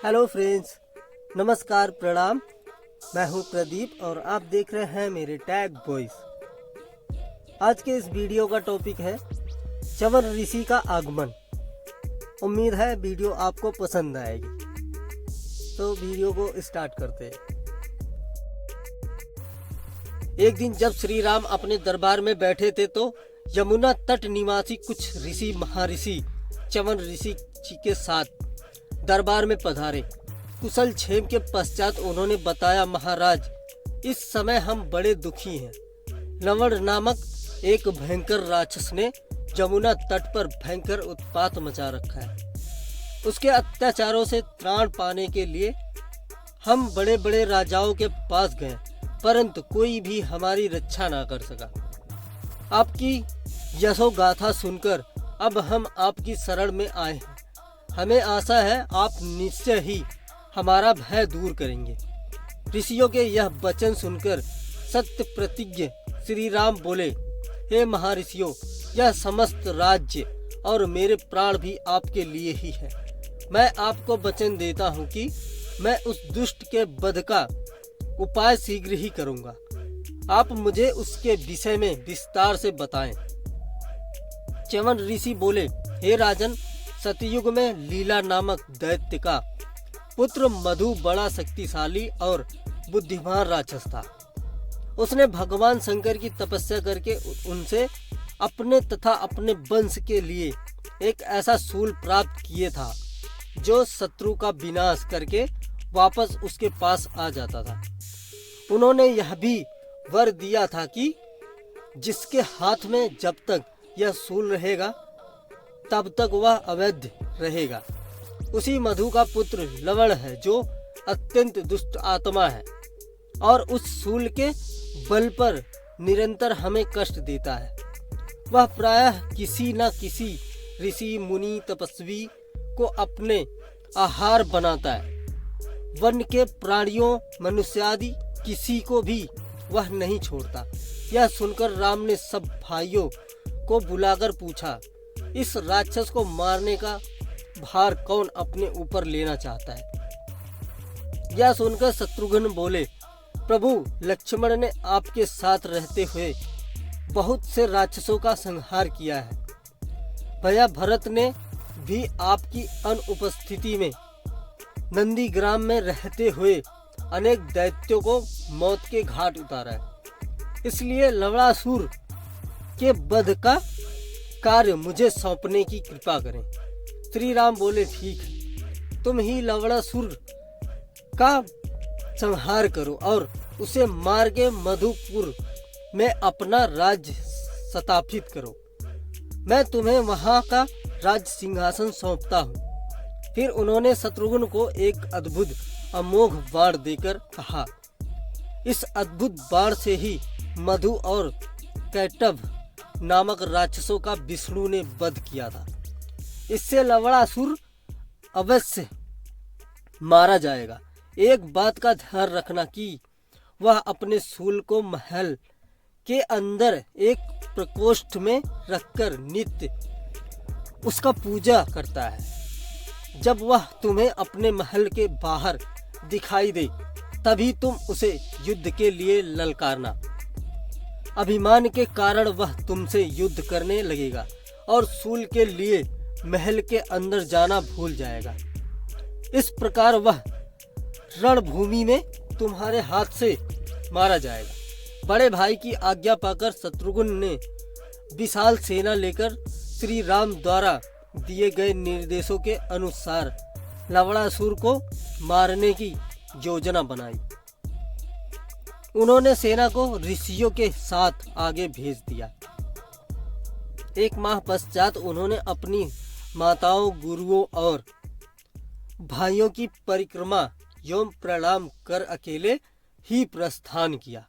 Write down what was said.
Hello friends, नमस्कार, प्रणाम। मैं हूं प्रदीप और आप देख रहे हैं मेरे टैग बॉयज। आज के इस वीडियो का टॉपिक है च्यवन ऋषि का आगमन। उम्मीद है वीडियो आपको पसंद आएगी, तो वीडियो को स्टार्ट करते हैं। एक दिन जब श्री राम अपने दरबार में बैठे थे तो यमुना तट निवासी कुछ ऋषि महर्षि च्यवन ऋषि जी के साथ दरबार में पधारे। कुशल क्षेम के पश्चात उन्होंने बताया, महाराज, इस समय हम बड़े दुखी हैं। लवण नामक एक भयंकर राक्षस ने यमुना तट पर भयंकर उत्पात मचा रखा है। उसके अत्याचारों से त्राण पाने के लिए हम बड़े बड़े राजाओं के पास गए, परंतु कोई भी हमारी रक्षा ना कर सका। आपकी यशोगाथा सुनकर अब हम आपकी शरण में आए हैं। हमें आशा है आप निश्चय ही हमारा भय दूर करेंगे। ऋषियों के यह वचन सुनकर सत्य प्रतिज्ञ श्री राम बोले, हे महर्षियों, यह समस्त राज्य और मेरे प्राण भी आपके लिए ही है। मैं आपको वचन देता हूँ कि मैं उस दुष्ट के वध का उपाय शीघ्र ही करूँगा। आप मुझे उसके विषय में विस्तार से बताएं। च्यवन ऋषि बोले, हे राजन, सतयुग में लीला नामक दैत्य का पुत्र मधु बड़ा शक्तिशाली और बुद्धिमान राक्षस था। उसने भगवान शंकर की तपस्या करके उनसे अपने तथा अपने वंश के लिए एक ऐसा शूल प्राप्त किए था जो शत्रु का विनाश करके वापस उसके पास आ जाता था। उन्होंने यह भी वर दिया था कि जिसके हाथ में जब तक यह शूल रहेगा तब तक वह अवैध रहेगा। उसी मधु का पुत्र लवण है जो अत्यंत दुष्ट आत्मा है और उस शूल के बल पर निरंतर हमें कष्ट देता है। वह प्रायः किसी न किसी ऋषि मुनि तपस्वी को अपने आहार बनाता है। वन के प्राणियों मनुष्य आदि किसी को भी वह नहीं छोड़ता। यह सुनकर राम ने सब भाइयों को बुलाकर पूछा, इस राक्षस को मारने का भार कौन अपने ऊपर लेना चाहता है? यह सुनकर शत्रुघ्न बोले, प्रभु, लक्ष्मण ने आपके साथ रहते हुए बहुत से राक्षसों का संहार किया है। भैया भरत ने भी आपकी अनुपस्थिति में नंदीग्राम में रहते हुए अनेक दैत्यों को मौत के घाट उतारा है। इसलिए लवणासुर के वध का कार्य मुझे सौंपने की कृपा करें। श्री राम बोले, ठीक है, तुम ही लवणासुर का संहार करो और उसे मार के मधुपुर में अपना राज्य स्थापित करो। मैं तुम्हें वहां का राज सिंहासन सौंपता हूँ। फिर उन्होंने शत्रुघ्न को एक अद्भुत अमोघ बाण देकर कहा, इस अद्भुत बाण से ही मधु और कैटभ नामक राक्षसों का विष्णु ने वध किया था। इससे लवणासुर अवश्य मारा जाएगा। एक बात का ध्यान रखना कि वह अपने शूल को महल के अंदर एक प्रकोष्ठ में रखकर नित्य उसका पूजा करता है। जब वह तुम्हें अपने महल के बाहर दिखाई दे तभी तुम उसे युद्ध के लिए ललकारना। अभिमान के कारण वह तुमसे युद्ध करने लगेगा और शूल के लिए महल के अंदर जाना भूल जाएगा। इस प्रकार वह रणभूमि में तुम्हारे हाथ से मारा जाएगा। बड़े भाई की आज्ञा पाकर शत्रुघ्न ने विशाल सेना लेकर श्री राम द्वारा दिए गए निर्देशों के अनुसार लवणासुर को मारने की योजना बनाई। उन्होंने सेना को ऋषियों के साथ आगे भेज दिया। एक माह पश्चात उन्होंने अपनी माताओं, गुरुओं और भाइयों की परिक्रमा एवं प्रणाम कर अकेले ही प्रस्थान किया।